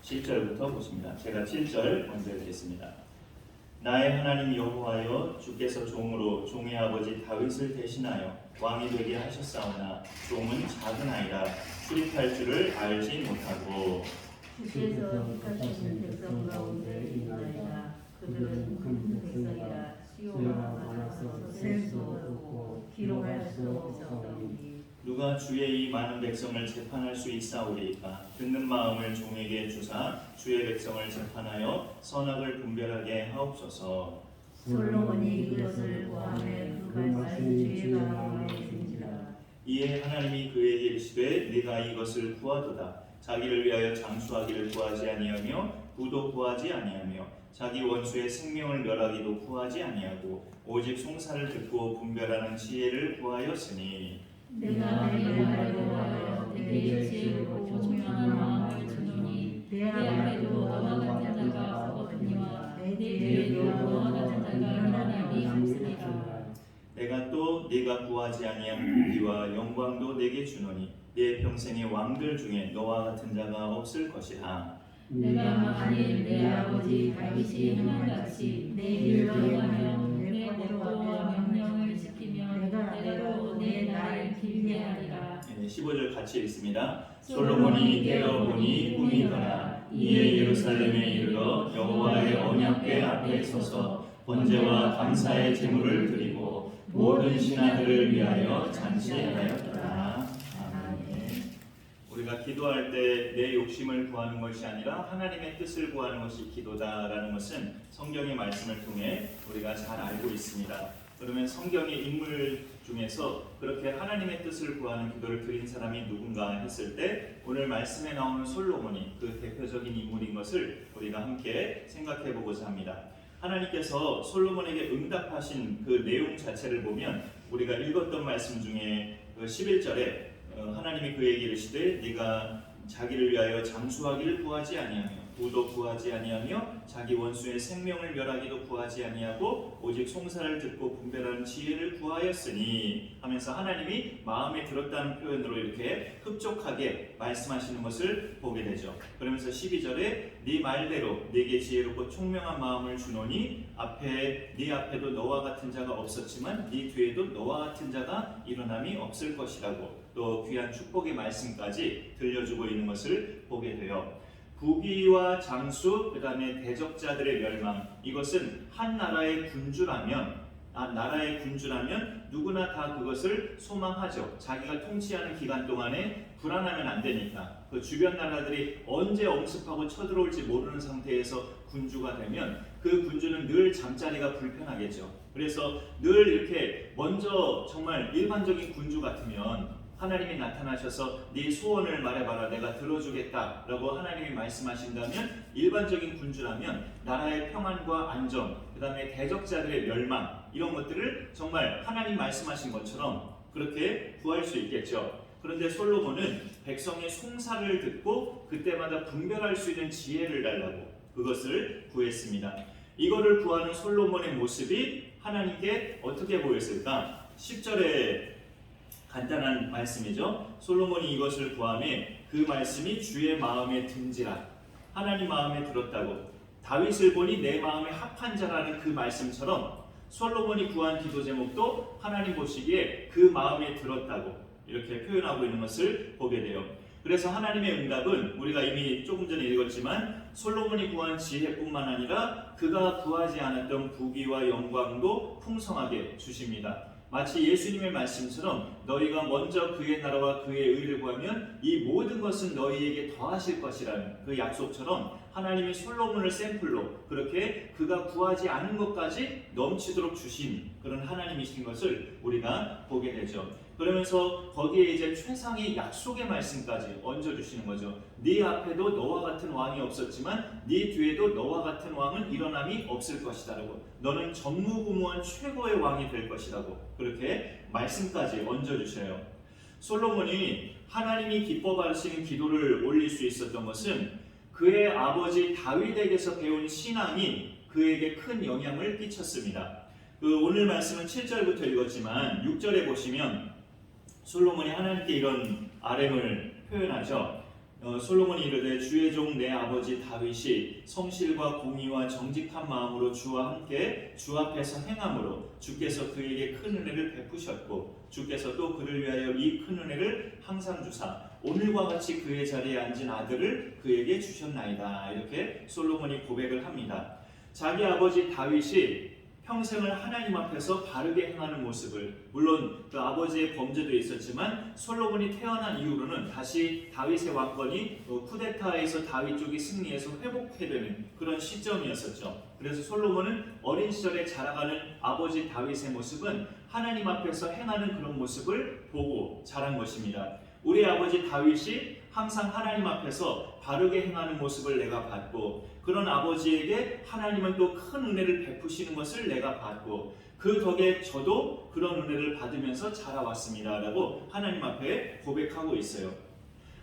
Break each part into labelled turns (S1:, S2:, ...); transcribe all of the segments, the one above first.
S1: 7절부터 보십니다. 제가 7절 먼저 읽겠습니다. 나의 하나님 여호와여, 주께서 종으로 종의 아버지 다윗을 대신하여 왕이 되게 하셨사오나 종은 작은 아이라 출입할 줄을 알지 못하고
S2: 주께서 택하신 백성 가운데 있나이다. 그들은 큰 백성이라 수요가 많아서 셀 수 없고 기록할 수 없사오니
S1: 누가 주의 이 많은 백성을 재판할 수 있사오리이까. 듣는 마음을 종에게 주사 주의 백성을 재판하여 선악을 분별하게 하옵소서.
S2: 솔로몬이 이것을 구하매 그 말씀이 주의 마음에 든지라.
S1: 이에 하나님이 그에게 이르시되 네가 이것을 구하도다. 자기를 위하여 장수하기를 구하지 아니하며 부도 구하지 아니하며 자기 원수의 생명을 멸하기도 구하지 아니하고 오직 송사를 듣고 분별하는 지혜를 구하였으니
S2: 내가 내 말을 구하여 내게 지혜로 조명한 마음을 주노니 내 앞에도 너와 같은 자가 없거니와 내 뒤에도 너와 같은 자가 일어나니 없으리라.
S1: 내가 또 네가 구하지 아니한 부귀와 영광도 내게 주노니 내 평생의 왕들 중에 너와 같은 자가 없을 것이라.
S2: 내가 만일 내 아버지 다윗이 행한 같이 내 일을 행하며 내 법도와 명령을 지키며 때로 내 날을 길게 하리라.
S1: 15절 같이 읽습니다. 솔로몬이 깨어보니 꿈이더라. 이에 예루살렘에 이르러 여호와의 언약궤 앞에 서서 번제와 감사의 제물을 드리고 모든 신하들을 위하여 잔치하였더라. 아멘. 우리가 기도할 때 내 욕심을 구하는 것이 아니라 하나님의 뜻을 구하는 것이 기도다라는 것은 성경의 말씀을 통해 우리가 잘 알고 있습니다. 그러면 성경의 인물 중에서 그렇게 하나님의 뜻을 구하는 기도를 드린 사람이 누군가 했을 때 오늘 말씀에 나오는 솔로몬이 그 대표적인 인물인 것을 우리가 함께 생각해 보고자 합니다. 하나님께서 솔로몬에게 응답하신 그 내용 자체를 보면 우리가 읽었던 말씀 중에 11절에 하나님이 그에게 이르시되 네가 자기를 위하여 장수하기를 구하지 아니하며 부도 구하지 아니하며 자기 원수의 생명을 멸하기도 구하지 아니하고 오직 송사를 듣고 분별하는 지혜를 구하였으니 하면서 하나님이 마음에 들었다는 표현으로 이렇게 흡족하게 말씀하시는 것을 보게 되죠. 그러면서 12절에 네 말대로 네게 지혜롭고 총명한 마음을 주노니 네 앞에도 너와 같은 자가 없었지만 네 뒤에도 너와 같은 자가 일어남이 없을 것이라고 또 귀한 축복의 말씀까지 들려주고 있는 것을 보게 돼요. 부귀와 장수, 그 다음에 대적자들의 멸망, 이것은 한 나라의 군주라면 누구나 다 그것을 소망하죠. 자기가 통치하는 기간 동안에 불안하면 안 되니까. 그 주변 나라들이 언제 엄습하고 쳐들어올지 모르는 상태에서 군주가 되면 그 군주는 늘 잠자리가 불편하겠죠. 그래서 늘 이렇게 먼저 정말 일반적인 군주 같으면 하나님이 나타나셔서 네 소원을 말해봐라 내가 들어주겠다라고 하나님이 말씀하신다면 일반적인 군주라면 나라의 평안과 안정, 그 다음에 대적자들의 멸망 이런 것들을 정말 하나님 말씀하신 것처럼 그렇게 구할 수 있겠죠. 그런데 솔로몬은 백성의 송사를 듣고 그때마다 분별할 수 있는 지혜를 달라고 그것을 구했습니다. 이거를 구하는 솔로몬의 모습이 하나님께 어떻게 보였을까? 10절에 간단한 말씀이죠. 솔로몬이 이것을 구하매 그 말씀이 주의 마음에 든지라. 하나님 마음에 들었다고. 다윗을 보니 내 마음에 합한 자라는 그 말씀처럼 솔로몬이 구한 기도 제목도 하나님 보시기에 그 마음에 들었다고 이렇게 표현하고 있는 것을 보게 돼요. 그래서 하나님의 응답은 우리가 이미 조금 전에 읽었지만 솔로몬이 구한 지혜뿐만 아니라 그가 구하지 않았던 부귀와 영광도 풍성하게 주십니다. 마치 예수님의 말씀처럼 너희가 먼저 그의 나라와 그의 의를 구하면 이 모든 것은 너희에게 더하실 것이라는 그 약속처럼 하나님이 솔로몬을 샘플로 그렇게 그가 구하지 않은 것까지 넘치도록 주신 그런 하나님이신 것을 우리가 보게 되죠. 그러면서 거기에 이제 최상의 약속의 말씀까지 얹어주시는 거죠. 네 앞에도 너와 같은 왕이 없었지만 네 뒤에도 너와 같은 왕은 일어남이 없을 것이다라고. 너는 전무후무한 최고의 왕이 될 것이라고 그렇게 말씀까지 얹어주셔요. 솔로몬이 하나님이 기뻐 받으시는 기도를 올릴 수 있었던 것은 그의 아버지 다윗에게서 배운 신앙이 그에게 큰 영향을 끼쳤습니다. 오늘 말씀은 7절부터 읽었지만 6절에 보시면 솔로몬이 하나님께 이런 아뢰음을 표현하죠. 솔로몬이 이르되 주의 종 내 아버지 다윗이 성실과 공의와 정직한 마음으로 주와 함께 주 앞에서 행함으로 주께서 그에게 큰 은혜를 베푸셨고 주께서 또 그를 위하여 이 큰 은혜를 항상 주사 오늘과 같이 그의 자리에 앉은 아들을 그에게 주셨나이다. 이렇게 솔로몬이 고백을 합니다. 자기 아버지 다윗이 평생을 하나님 앞에서 바르게 행하는 모습을, 물론 그 아버지의 범죄도 있었지만 솔로몬이 태어난 이후로는 다시 다윗의 왕권이 쿠데타에서 다윗 쪽이 승리해서 회복되는 그런 시점이었었죠. 그래서 솔로몬은 어린 시절에 자라가는 아버지 다윗의 모습은 하나님 앞에서 행하는 그런 모습을 보고 자란 것입니다. 우리 아버지 다윗이 항상 하나님 앞에서 바르게 행하는 모습을 내가 봤고, 그런 아버지에게 하나님은 또 큰 은혜를 베푸시는 것을 내가 봤고, 그 덕에 저도 그런 은혜를 받으면서 자라왔습니다 라고 하나님 앞에 고백하고 있어요.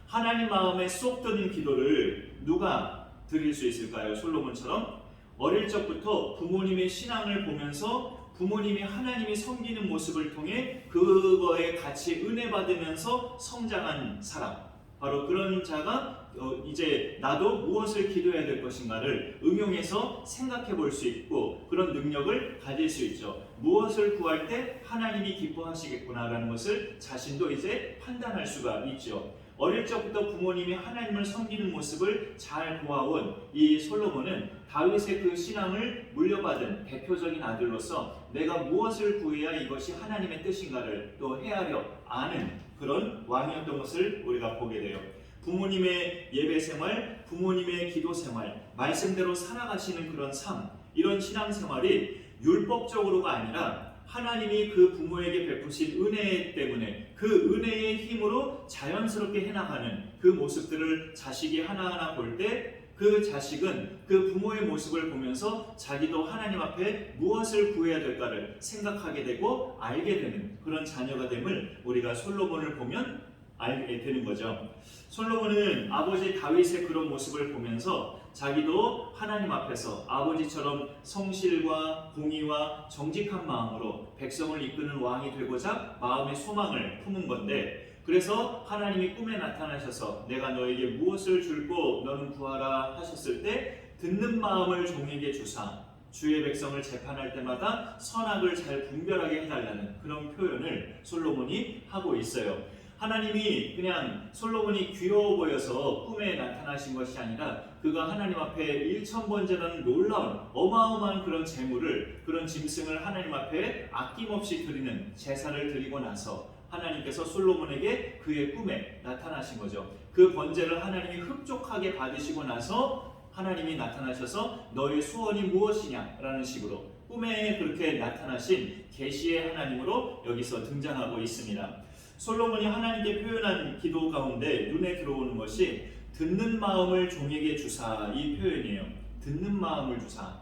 S1: 하나님 마음에 쏙 드는 기도를 누가 드릴 수 있을까요? 솔로몬처럼 어릴 적부터 부모님의 신앙을 보면서 부모님이 하나님이 섬기는 모습을 통해 그거에 같이 은혜 받으면서 성장한 사람, 바로 그런 자가 이제 나도 무엇을 기도해야 될 것인가를 응용해서 생각해 볼 수 있고 그런 능력을 가질 수 있죠. 무엇을 구할 때 하나님이 기뻐하시겠구나라는 것을 자신도 이제 판단할 수가 있죠. 어릴 적부터 부모님이 하나님을 섬기는 모습을 잘 보아온 이 솔로몬은 다윗의 그 신앙을 물려받은 대표적인 아들로서 내가 무엇을 구해야 이것이 하나님의 뜻인가를 또 헤아려 아는 그런 왕이었던 것을 우리가 보게 돼요. 부모님의 예배 생활, 부모님의 기도 생활, 말씀대로 살아가시는 그런 삶, 이런 신앙 생활이 율법적으로가 아니라 하나님이 그 부모에게 베푸신 은혜 때문에 그 은혜의 힘으로 자연스럽게 해나가는 그 모습들을 자식이 하나하나 볼 때 그 자식은 그 부모의 모습을 보면서 자기도 하나님 앞에 무엇을 구해야 될까를 생각하게 되고 알게 되는 그런 자녀가 됨을 우리가 솔로몬을 보면 알게 되는 거죠. 솔로몬은 아버지 다윗의 그런 모습을 보면서 자기도 하나님 앞에서 아버지처럼 성실과 공의와 정직한 마음으로 백성을 이끄는 왕이 되고자 마음의 소망을 품은 건데, 그래서 하나님이 꿈에 나타나셔서 내가 너에게 무엇을 줄고 너는 구하라 하셨을 때 듣는 마음을 종에게 주사 주의 백성을 재판할 때마다 선악을 잘 분별하게 해달라는 그런 표현을 솔로몬이 하고 있어요. 하나님이 그냥 솔로몬이 귀여워 보여서 꿈에 나타나신 것이 아니라 그가 하나님 앞에 1000번째라는 놀라운 어마어마한 그런 재물을, 그런 짐승을 하나님 앞에 아낌없이 드리는 제사를 드리고 나서 하나님께서 솔로몬에게 그의 꿈에 나타나신 거죠. 그 번제를 하나님이 흡족하게 받으시고 나서 하나님이 나타나셔서 너의 소원이 무엇이냐라는 식으로 꿈에 그렇게 나타나신 계시의 하나님으로 여기서 등장하고 있습니다. 솔로몬이 하나님께 표현한 기도 가운데 눈에 들어오는 것이 듣는 마음을 종에게 주사, 이 표현이에요. 듣는 마음을 주사.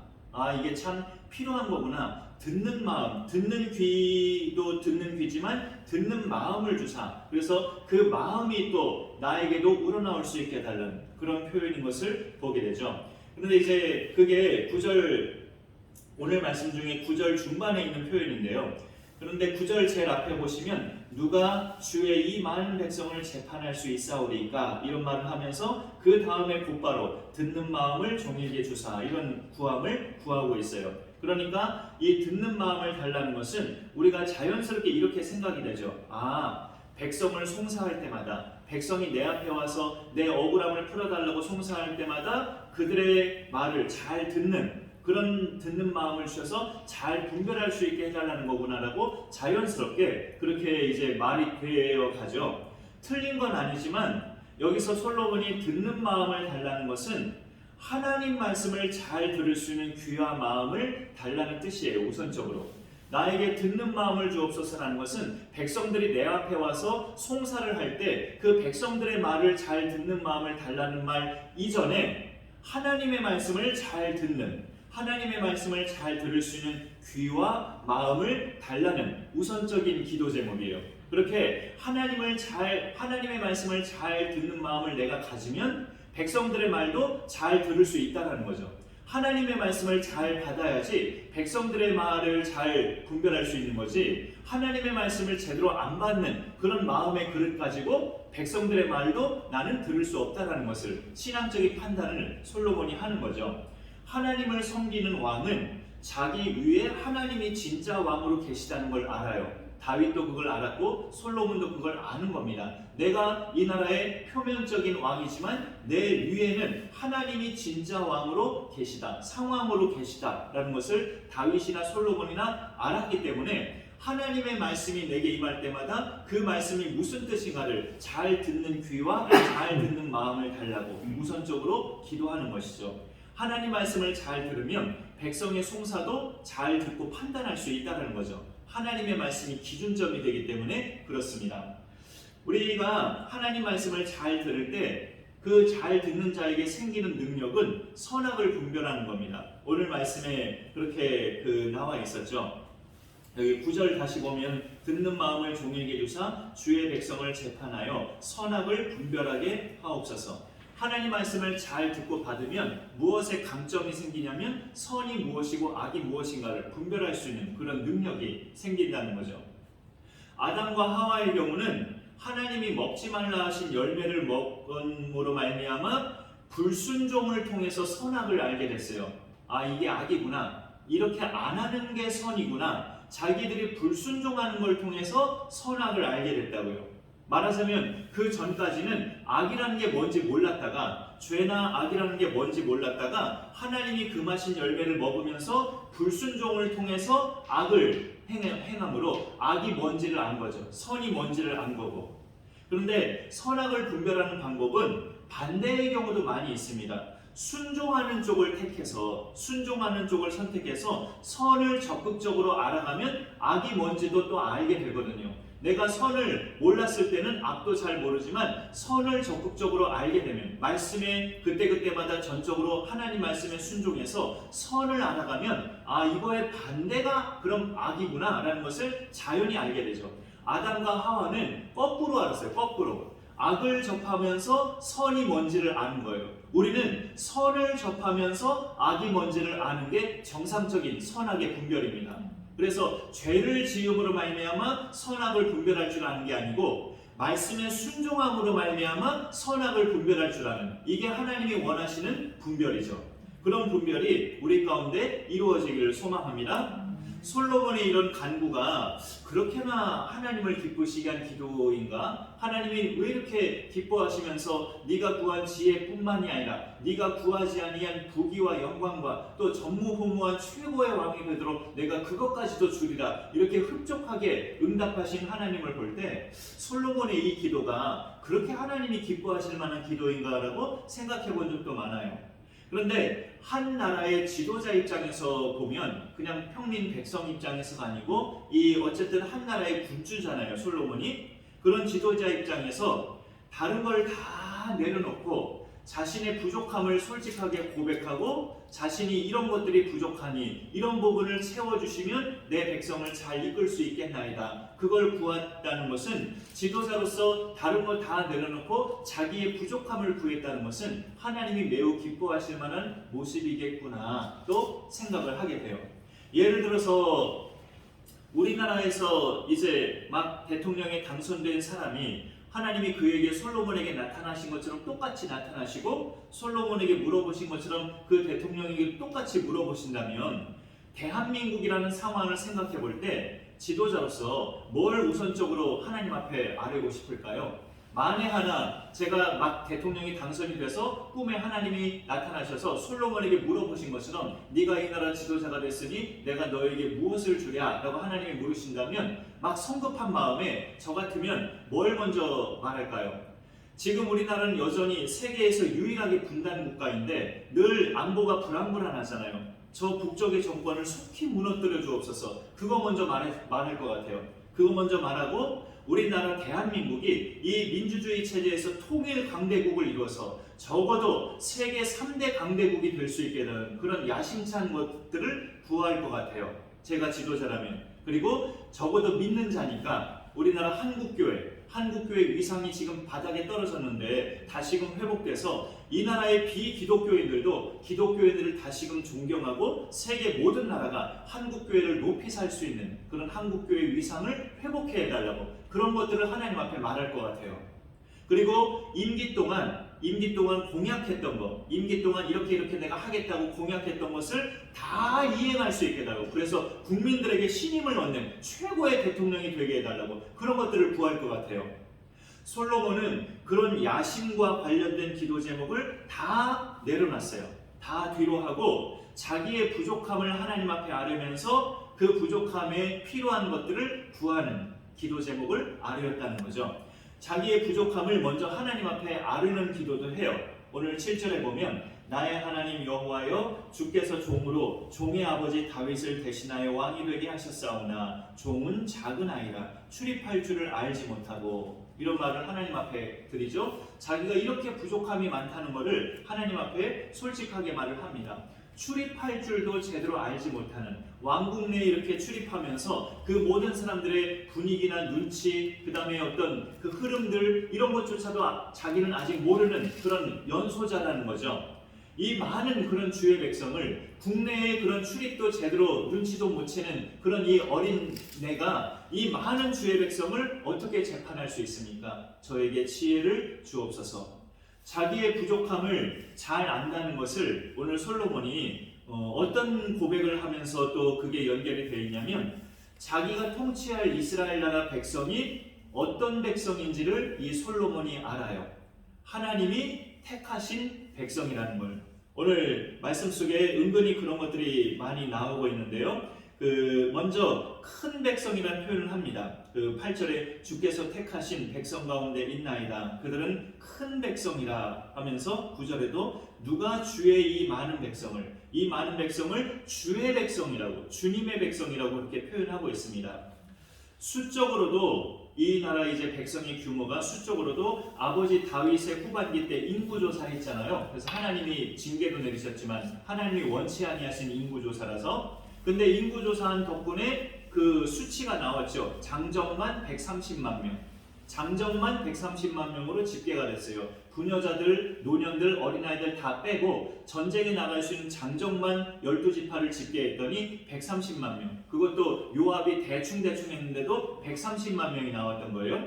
S1: 이게 참 필요한 거구나. 듣는 마음, 듣는 귀도 듣는 귀지만 듣는 마음을 주사. 그래서 그 마음이 또 나에게도 우러나올 수 있게 해달라는 그런 표현인 것을 보게 되죠. 그런데 이제 그게 9절, 오늘 말씀 중에 9절 중반에 있는 표현인데요. 그런데 9절 제일 앞에 보시면 누가 주의 이 많은 백성을 재판할 수 있사오리까, 이런 말을 하면서 그 다음에 곧바로 듣는 마음을 종에게 주사, 이런 구함을 구하고 있어요. 그러니까 이 듣는 마음을 달라는 것은 우리가 자연스럽게 이렇게 생각이 되죠. 백성을 송사할 때마다, 백성이 내 앞에 와서 내 억울함을 풀어달라고 송사할 때마다 그들의 말을 잘 듣는, 그런 듣는 마음을 주셔서 잘 분별할 수 있게 해달라는 거구나라고 자연스럽게 그렇게 이제 말이 되어 가죠. 틀린 건 아니지만 여기서 솔로몬이 듣는 마음을 달라는 것은 하나님 말씀을 잘 들을 수 있는 귀와 마음을 달라는 뜻이에요. 우선적으로 나에게 듣는 마음을 주옵소서라는 것은 백성들이 내 앞에 와서 송사를 할 때 그 백성들의 말을 잘 듣는 마음을 달라는 말 이전에 하나님의 말씀을 잘 듣는, 하나님의 말씀을 잘 들을 수 있는 귀와 마음을 달라는 우선적인 기도 제목이에요. 그렇게 하나님의 말씀을 잘 듣는 마음을 내가 가지면 백성들의 말도 잘 들을 수 있다는 거죠. 하나님의 말씀을 잘 받아야지 백성들의 말을 잘 분별할 수 있는 거지, 하나님의 말씀을 제대로 안 받는 그런 마음의 그릇 가지고 백성들의 말도 나는 들을 수 없다라는 것을 신앙적인 판단을 솔로몬이 하는 거죠. 하나님을 섬기는 왕은 자기 위에 하나님이 진짜 왕으로 계시다는 걸 알아요. 다윗도 그걸 알았고 솔로몬도 그걸 아는 겁니다. 내가 이 나라의 표면적인 왕이지만 내 위에는 하나님이 진짜 왕으로 계시다, 상왕으로 계시다라는 것을 다윗이나 솔로몬이나 알았기 때문에 하나님의 말씀이 내게 임할 때마다 그 말씀이 무슨 뜻인가를 잘 듣는 귀와 잘 듣는 마음을 달라고 우선적으로 기도하는 것이죠. 하나님 말씀을 잘 들으면 백성의 송사도 잘 듣고 판단할 수 있다는 거죠. 하나님의 말씀이 기준점이 되기 때문에 그렇습니다. 우리가 하나님 말씀을 잘 들을 때 그 잘 듣는 자에게 생기는 능력은 선악을 분별하는 겁니다. 오늘 말씀에 그렇게 나와 있었죠. 여기 9절 다시 보면 듣는 마음을 종에게 주사 주의 백성을 재판하여 선악을 분별하게 하옵소서. 하나님 말씀을 잘 듣고 받으면 무엇에 강점이 생기냐면 선이 무엇이고 악이 무엇인가를 분별할 수 있는 그런 능력이 생긴다는 거죠. 아담과 하와의 경우는 하나님이 먹지 말라 하신 열매를 먹음으로 말미암아 불순종을 통해서 선악을 알게 됐어요. 아, 이게 악이구나, 이렇게 안 하는 게 선이구나, 자기들이 불순종하는 걸 통해서 선악을 알게 됐다고요. 말하자면 그 전까지는 악이라는 게 뭔지 몰랐다가, 죄나 악이라는 게 뭔지 몰랐다가 하나님이 금하신 열매를 먹으면서 불순종을 통해서 악을 행함으로 악이 뭔지를 안 거죠. 선이 뭔지를 안 거고. 그런데 선악을 분별하는 방법은 반대의 경우도 많이 있습니다. 순종하는 쪽을 택해서, 순종하는 쪽을 선택해서 선을 적극적으로 알아가면 악이 뭔지도 또 알게 되거든요. 내가 선을 몰랐을 때는 악도 잘 모르지만 선을 적극적으로 알게 되면, 말씀에 그때그때마다 전적으로 하나님 말씀에 순종해서 선을 알아가면 아, 이거의 반대가 그럼 악이구나 라는 것을 자연히 알게 되죠. 아담과 하와는 거꾸로 알았어요. 거꾸로. 악을 접하면서 선이 뭔지를 아는 거예요. 우리는 선을 접하면서 악이 뭔지를 아는 게 정상적인 선악의 분별입니다. 그래서 죄를 지음으로 말미암아 선악을 분별할 줄 아는 게 아니고 말씀에 순종함으로 말미암아 선악을 분별할 줄 아는, 이게 하나님이 원하시는 분별이죠. 그런 분별이 우리 가운데 이루어지기를 소망합니다. 솔로몬의 이런 간구가 그렇게나 하나님을 기쁘시게 한 기도인가? 하나님이 왜 이렇게 기뻐하시면서 네가 구한 지혜뿐만이 아니라 네가 구하지 아니한 부귀와 영광과 또 전무후무한 최고의 왕이 되도록 내가 그것까지도 주리라, 이렇게 흡족하게 응답하신 하나님을 볼 때 솔로몬의 이 기도가 그렇게 하나님이 기뻐하실 만한 기도인가라고 생각해 본 적도 많아요. 그런데 한 나라의 지도자 입장에서 보면, 그냥 평민 백성 입장에서가 아니고 어쨌든 한 나라의 군주잖아요, 솔로몬이. 그런 지도자 입장에서 다른 걸 다 내려놓고 자신의 부족함을 솔직하게 고백하고 자신이 이런 것들이 부족하니 이런 부분을 채워주시면 내 백성을 잘 이끌 수 있겠나이다, 그걸 구했다는 것은, 지도자로서 다른 걸 다 내려놓고 자기의 부족함을 구했다는 것은 하나님이 매우 기뻐하실 만한 모습이겠구나 또 생각을 하게 돼요. 예를 들어서 우리나라에서 이제 막 대통령에 당선된 사람이 하나님이 그에게 솔로몬에게 나타나신 것처럼 똑같이 나타나시고 솔로몬에게 물어보신 것처럼 그 대통령에게 똑같이 물어보신다면, 대한민국이라는 상황을 생각해 볼 때 지도자로서 뭘 우선적으로 하나님 앞에 아뢰고 싶을까요? 만에 하나 제가 막 대통령이 당선이 돼서 꿈에 하나님이 나타나셔서 솔로몬에게 물어보신 것처럼 네가 이 나라 지도자가 됐으니 내가 너에게 무엇을 주랴 라고 하나님이 물으신다면, 막 성급한 마음에 저 같으면 뭘 먼저 말할까요? 지금 우리나라는 여전히 세계에서 유일하게 분단 국가인데 늘 안보가 불안불안하잖아요. 저 북쪽의 정권을 속히 무너뜨려 주옵소서, 그거 먼저 말할 것 같아요. 그거 먼저 말하고, 우리나라 대한민국이 이 민주주의 체제에서 통일 강대국을 이루어서 적어도 세계 3대 강대국이 될 수 있게 되는 그런 야심찬 것들을 구할 것 같아요, 제가 지도자라면. 그리고 적어도 믿는 자니까 우리나라 한국교회, 한국교회 위상이 지금 바닥에 떨어졌는데 다시금 회복돼서 이 나라의 비기독교인들도 기독교인들을 다시금 존경하고 세계 모든 나라가 한국교회를 높이 살 수 있는 그런 한국교회 위상을 회복해달라고 그런 것들을 하나님 앞에 말할 것 같아요. 그리고 임기 동안 공약했던 거, 임기 동안 이렇게 내가 하겠다고 공약했던 것을 다 이행할 수 있게 해달라고, 그래서 국민들에게 신임을 얻는 최고의 대통령이 되게 해달라고 그런 것들을 구할 것 같아요. 솔로몬은 그런 야심과 관련된 기도 제목을 다 내려놨어요. 다 뒤로 하고 자기의 부족함을 하나님 앞에 아뢰면서 그 부족함에 필요한 것들을 구하는 기도 제목을 아뢰었다는 거죠. 자기의 부족함을 먼저 하나님 앞에 아뢰는 기도도 해요. 오늘 7절에 보면 나의 하나님 여호와여 주께서 종으로 종의 아버지 다윗을 대신하여 왕이 되게 하셨사오나 종은 작은 아이라 출입할 줄을 알지 못하고, 이런 말을 하나님 앞에 드리죠. 자기가 이렇게 부족함이 많다는 것을 하나님 앞에 솔직하게 말을 합니다. 출입할 줄도 제대로 알지 못하는, 왕국 내에 이렇게 출입하면서 그 모든 사람들의 분위기나 눈치, 그 다음에 어떤 그 흐름들 이런 것조차도 자기는 아직 모르는 그런 연소자라는 거죠. 이 많은 그런 주의 백성을, 국내의 그런 출입도 제대로 눈치도 못 채는 그런 이 어린 내가 이 많은 주의 백성을 어떻게 재판할 수 있습니까? 저에게 지혜를 주옵소서. 자기의 부족함을 잘 안다는 것을 오늘 솔로몬이 어떤 고백을 하면서 또 그게 연결이 되어 있냐면, 자기가 통치할 이스라엘 나라 백성이 어떤 백성인지를 이 솔로몬이 알아요. 하나님이 택하신 백성이라는 걸. 오늘 말씀 속에 은근히 그런 것들이 많이 나오고 있는데요. 먼저 큰 백성이라는 표현을 합니다. 8절에 주께서 택하신 백성 가운데 있나이다. 그들은 큰 백성이라 하면서 9절에도 누가 주의 이 많은 백성을 주의 백성이라고, 주님의 백성이라고 이렇게 표현하고 있습니다. 수적으로도 이 나라 이제 백성의 규모가 수적으로도 아버지 다윗의 후반기 때 인구조사 했잖아요. 그래서 하나님이 징계도 내리셨지만 하나님이 원치 아니하신 인구조사라서, 근데 인구조사한 덕분에 그 수치가 나왔죠. 장정만 130만 명. 장정만 130만 명으로 집계가 됐어요. 부녀자들, 노년들, 어린아이들 다 빼고 전쟁에 나갈 수 있는 장정만 12지파를 집계했더니 130만 명. 그것도 요압이 대충 했는데도 130만 명이 나왔던 거예요.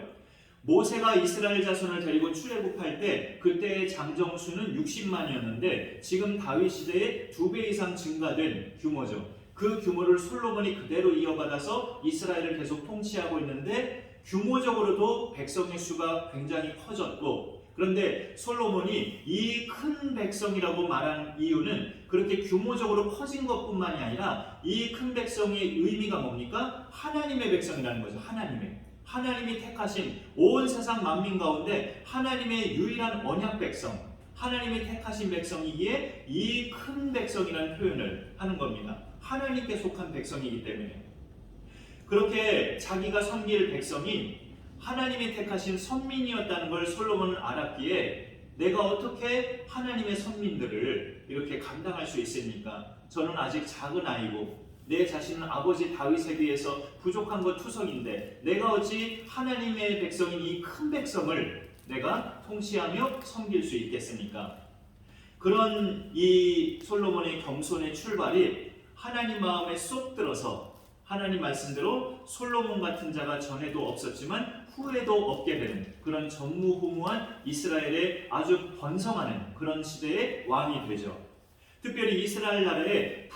S1: 모세가 이스라엘 자손을 데리고 출애굽할 때 그때의 장정수는 60만이었는데 지금 다윗 시대에 2배 이상 증가된 규모죠. 그 규모를 솔로몬이 그대로 이어받아서 이스라엘을 계속 통치하고 있는데 규모적으로도 백성의 수가 굉장히 커졌고, 그런데 솔로몬이 이 큰 백성이라고 말한 이유는 그렇게 규모적으로 커진 것뿐만이 아니라 이 큰 백성의 의미가 뭡니까? 하나님의 백성이라는 거죠. 하나님이 택하신 온 세상 만민 가운데 하나님의 유일한 언약 백성, 하나님이 택하신 백성이기에 이 큰 백성이라는 표현을 하는 겁니다. 하나님께 속한 백성이기 때문에. 그렇게 자기가 섬길 백성이 하나님이 택하신 선민이었다는 걸 솔로몬은 알았기에 내가 어떻게 하나님의 선민들을 이렇게 감당할 수 있습니까? 저는 아직 작은 아이고 내 자신은 아버지 다윗에 비해서 부족한 것 투성인데 내가 어찌 하나님의 백성인 이 큰 백성을 내가 통치하며 섬길 수 있겠습니까? 그런 이 솔로몬의 겸손의 출발이 하나님 마음에 쏙 들어서 하나님 말씀대로 솔로몬 같은 자가 전에도 없었지만 후에도 없게 되는 그런 전무후무한 이스라엘의 아주 번성하는 그런 시대의 왕이 되죠. 특별히 이스라엘 나라의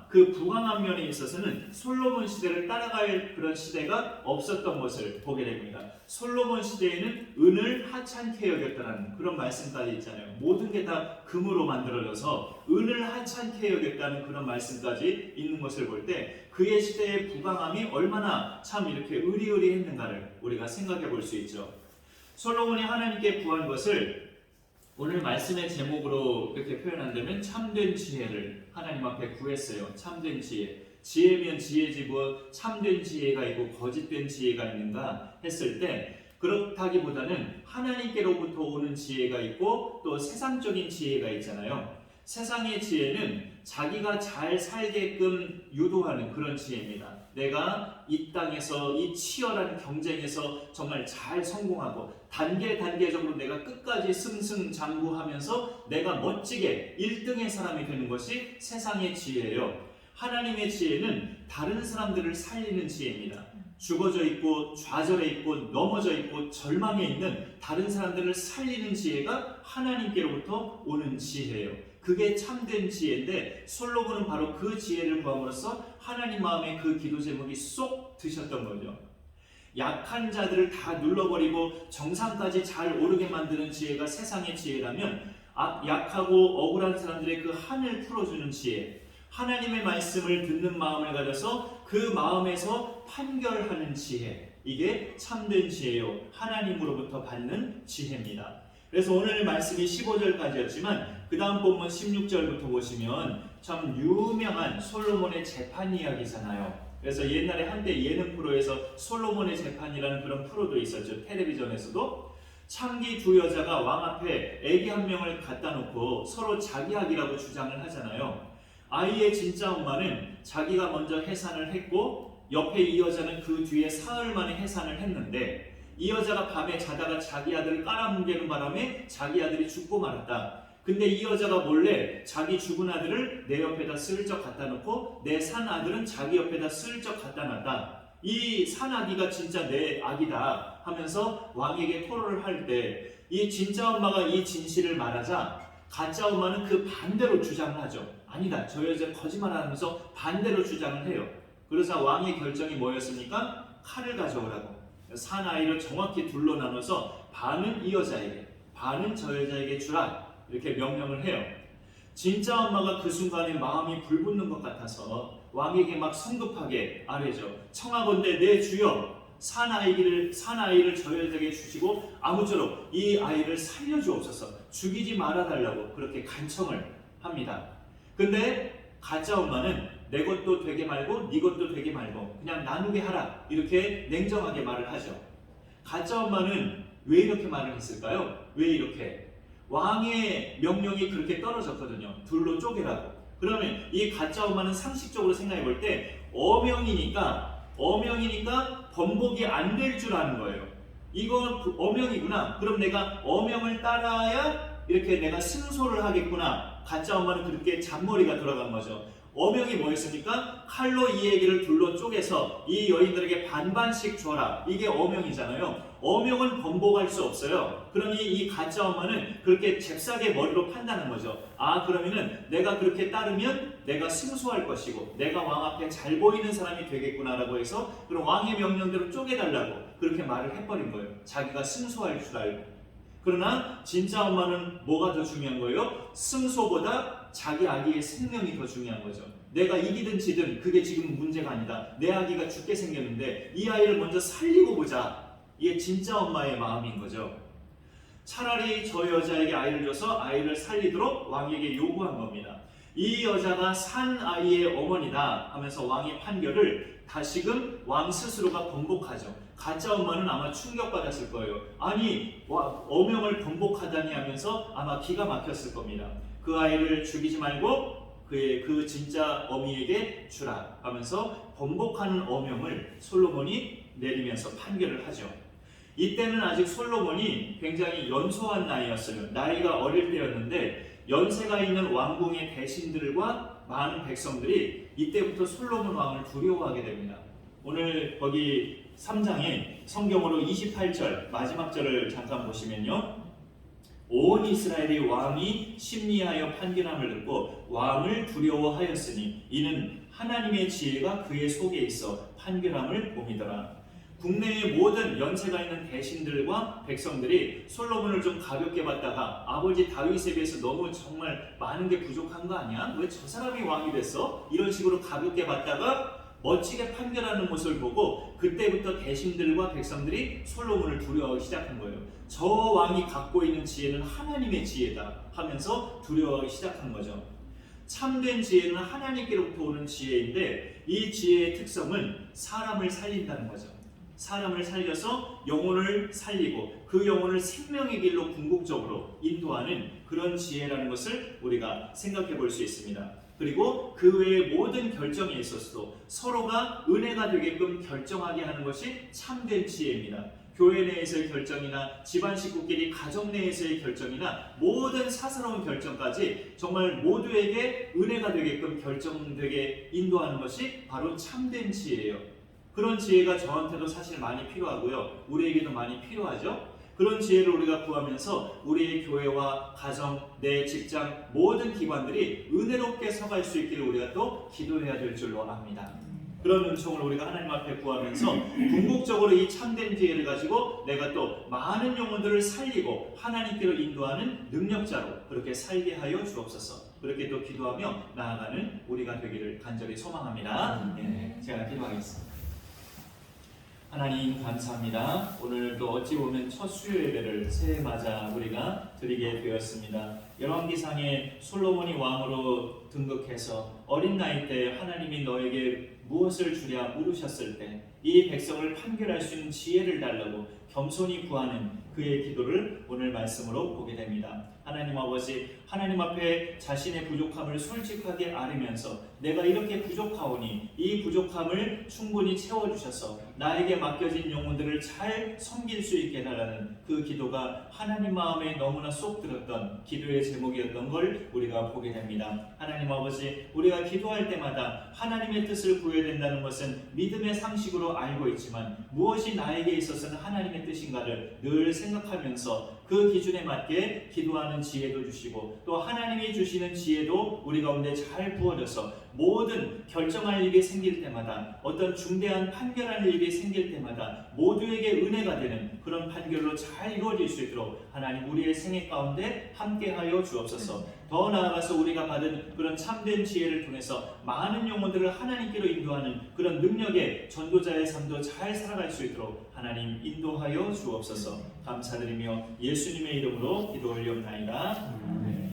S1: 그 부강한 면에 있어서는 솔로몬 시대를 따라갈 그런 시대가 없었던 것을 보게 됩니다. 솔로몬 시대에는 은을 하찮게 여겼다는 그런 말씀까지 있잖아요. 모든 게 다 금으로 만들어져서 은을 하찮게 여겼다는 그런 말씀까지 있는 것을 볼 때 그의 시대의 부강함이 얼마나 참 이렇게 의리의리했는가를 우리가 생각해 볼 수 있죠. 솔로몬이 하나님께 구한 것을 오늘 말씀의 제목으로 이렇게 표현한다면 참된 지혜를 하나님 앞에 구했어요. 참된 지혜. 지혜면 지혜지고 참된 지혜가 있고 거짓된 지혜가 있는가 했을 때 그렇다기보다는 하나님께로부터 오는 지혜가 있고 또 세상적인 지혜가 있잖아요. 세상의 지혜는 자기가 잘 살게끔 유도하는 그런 지혜입니다. 내가 이 땅에서 이 치열한 경쟁에서 정말 잘 성공하고 단계적으로 내가 끝까지 승승장구하면서 내가 멋지게 1등의 사람이 되는 것이 세상의 지혜예요. 하나님의 지혜는 다른 사람들을 살리는 지혜입니다. 죽어져 있고 좌절해 있고 넘어져 있고 절망해 있는 다른 사람들을 살리는 지혜가 하나님께로부터 오는 지혜예요. 그게 참된 지혜인데 솔로몬은 바로 그 지혜를 구함으로써 하나님 마음에 그 기도 제목이 쏙 드셨던 거죠. 약한 자들을 다 눌러버리고 정상까지 잘 오르게 만드는 지혜가 세상의 지혜라면 약하고 억울한 사람들의 그 한을 풀어주는 지혜, 하나님의 말씀을 듣는 마음을 가져서 그 마음에서 판결하는 지혜, 이게 참된 지혜요, 하나님으로부터 받는 지혜입니다. 그래서 오늘 말씀이 15절까지였지만 그 다음 본문 16절부터 보시면 참 유명한 솔로몬의 재판 이야기잖아요. 그래서 옛날에 한때 예능 프로에서 솔로몬의 재판이라는 그런 프로도 있었죠. 텔레비전에서도. 창기 두 여자가 왕 앞에 아기 한 명을 갖다 놓고 서로 자기 아기라고 주장을 하잖아요. 아이의 진짜 엄마는 자기가 먼저 해산을 했고 옆에 이 여자는 그 뒤에 사흘 만에 해산을 했는데 이 여자가 밤에 자다가 자기 아들을 깔아뭉개는 바람에 자기 아들이 죽고 말았다. 근데 이 여자가 몰래 자기 죽은 아들을 내 옆에다 슬쩍 갖다 놓고 내 산 아들은 자기 옆에다 슬쩍 갖다 놨다. 이 산 아기가 진짜 내 아기다 하면서 왕에게 토로를 할 때 이 진짜 엄마가 이 진실을 말하자 가짜 엄마는 그 반대로 주장을 하죠. 아니다, 저 여자 거짓말하면서 반대로 주장을 해요. 그러자 왕의 결정이 뭐였습니까? 칼을 가져오라고. 산 아이를 정확히 둘로 나눠서 반은 이 여자에게, 반은 저 여자에게 주라, 이렇게 명령을 해요. 진짜 엄마가 그 순간에 마음이 불붙는 것 같아서 왕에게 막 성급하게 아뢰죠. 청하건대 내 주여, 산 아이를 저 여자에게 주시고 아무쪼록 이 아이를 살려주옵소서, 죽이지 말아달라고 그렇게 간청을 합니다. 근데 가짜 엄마는 내 것도 되게 말고 네 것도 되게 말고 그냥 나누게 하라, 이렇게 냉정하게 말을 하죠. 가짜 엄마는 왜 이렇게 말을 했을까요? 왜 이렇게? 왕의 명령이 그렇게 떨어졌거든요. 둘로 쪼개라고. 그러면 이 가짜 엄마는 상식적으로 생각해 볼 때 어명이니까 번복이 안 될 줄 아는 거예요. 이건 어명이구나. 그럼 내가 어명을 따라야 이렇게 내가 승소를 하겠구나. 가짜 엄마는 그렇게 잔머리가 돌아간 거죠. 어명이 뭐였습니까? 칼로 이 얘기를 둘로 쪼개서 이 여인들에게 반반씩 줘라. 이게 어명이잖아요. 어명은 번복할 수 없어요. 그러니 이 가짜 엄마는 그렇게 잽싸게 머리로 판단한 거죠. 아, 그러면은 내가 그렇게 따르면 내가 승소할 것이고 내가 왕 앞에 잘 보이는 사람이 되겠구나라고 해서 그럼 왕의 명령대로 쪼개달라고 그렇게 말을 해버린 거예요. 자기가 승소할 줄 알고. 그러나 진짜 엄마는 뭐가 더 중요한 거예요? 승소보다 자기 아기의 생명이 더 중요한 거죠. 내가 이기든 지든 그게 지금 문제가 아니다. 내 아기가 죽게 생겼는데 이 아이를 먼저 살리고 보자. 이게 진짜 엄마의 마음인 거죠. 차라리 저 여자에게 아이를 줘서 아이를 살리도록 왕에게 요구한 겁니다. 이 여자가 산 아이의 어머니다 하면서 왕의 판결을 다시금 왕 스스로가 번복하죠. 가짜 엄마는 아마 충격받았을 거예요. 아니, 어명을 번복하다니 하면서 아마 기가 막혔을 겁니다. 그 아이를 죽이지 말고 그 진짜 어미에게 주라 하면서 번복하는 어명을 솔로몬이 내리면서 판결을 하죠. 이때는 아직 솔로몬이 굉장히 연소한 나이였어요. 나이가 어릴 때였는데 연세가 있는 왕궁의 대신들과 많은 백성들이 이때부터 솔로몬 왕을 두려워하게 됩니다. 오늘 거기 3장에 성경으로 28절 마지막 절을 잠깐 보시면요. 온 이스라엘의 왕이 심리하여 판결함을 듣고 왕을 두려워하였으니 이는 하나님의 지혜가 그의 속에 있어 판결함을 봄이더라. 국내의 모든 연세가 있는 대신들과 백성들이 솔로몬을 좀 가볍게 봤다가 아버지 다윗에 비해서 너무 정말 많은 게 부족한 거 아니야? 왜 저 사람이 왕이 됐어? 이런 식으로 가볍게 봤다가 멋지게 판결하는 모습을 보고 그때부터 대신들과 백성들이 솔로몬을 두려워하기 시작한 거예요. 저 왕이 갖고 있는 지혜는 하나님의 지혜다 하면서 두려워하기 시작한 거죠. 참된 지혜는 하나님께로부터 오는 지혜인데 이 지혜의 특성은 사람을 살린다는 거죠. 사람을 살려서 영혼을 살리고 그 영혼을 생명의 길로 궁극적으로 인도하는 그런 지혜라는 것을 우리가 생각해 볼 수 있습니다. 그리고 그 외의 모든 결정에 있어서도 서로가 은혜가 되게끔 결정하게 하는 것이 참된 지혜입니다. 교회 내에서의 결정이나 집안 식구끼리 가정 내에서의 결정이나 모든 사사로운 결정까지 정말 모두에게 은혜가 되게끔 결정되게 인도하는 것이 바로 참된 지혜예요. 그런 지혜가 저한테도 사실 많이 필요하고요. 우리에게도 많이 필요하죠. 그런 지혜를 우리가 구하면서 우리의 교회와 가정, 내 직장 모든 기관들이 은혜롭게 서갈 수 있기를 우리가 또 기도해야 될 줄로 압니다. 그런 은총을 우리가 하나님 앞에 구하면서 궁극적으로 이 참된 지혜를 가지고 내가 또 많은 영혼들을 살리고 하나님께로 인도하는 능력자로 그렇게 살게 하여 주옵소서. 그렇게 또 기도하며 나아가는 우리가 되기를 간절히 소망합니다. 제가 기도하겠습니다. 하나님 감사합니다. 오늘도 어찌 보면 첫 수요 예배를 새해 맞아 우리가 드리게 되었습니다. 열왕기상에 솔로몬이 왕으로 등극해서 어린 나이 때 하나님이 너에게 무엇을 주랴 물으셨을 때 이 백성을 판결할 수 있는 지혜를 달라고 겸손히 구하는 그의 기도를 오늘 말씀으로 보게 됩니다. 하나님 아버지, 하나님 앞에 자신의 부족함을 솔직하게 아뢰면서 내가 이렇게 부족하오니 이 부족함을 충분히 채워주셔서 나에게 맡겨진 영혼들을 잘 섬길 수 있게 해달라는 그 기도가 하나님 마음에 너무나 쏙 들었던 기도의 제목이었던 걸 우리가 보게 됩니다. 하나님 아버지, 우리가 기도할 때마다 하나님의 뜻을 구해야 된다는 것은 믿음의 상식으로 알고 있지만 무엇이 나에게 있어서는 하나님의 뜻인가를 늘 생각하면서 그 기준에 맞게 기도하는 지혜도 주시고 또 하나님이 주시는 지혜도 우리 가운데 잘 부어져서 모든 결정할 일이 생길 때마다 어떤 중대한 판결할 일이 생길 때마다 모두에게 은혜가 되는 그런 판결로 잘 이루어질 수 있도록 하나님 우리의 생애 가운데 함께하여 주옵소서. 더 나아가서 우리가 받은 그런 참된 지혜를 통해서 많은 영혼들을 하나님께로 인도하는 그런 능력의 전도자의 삶도 잘 살아갈 수 있도록 하나님 인도하여 주옵소서. 감사드리며 예수님의 이름으로 기도 올리옵나이다.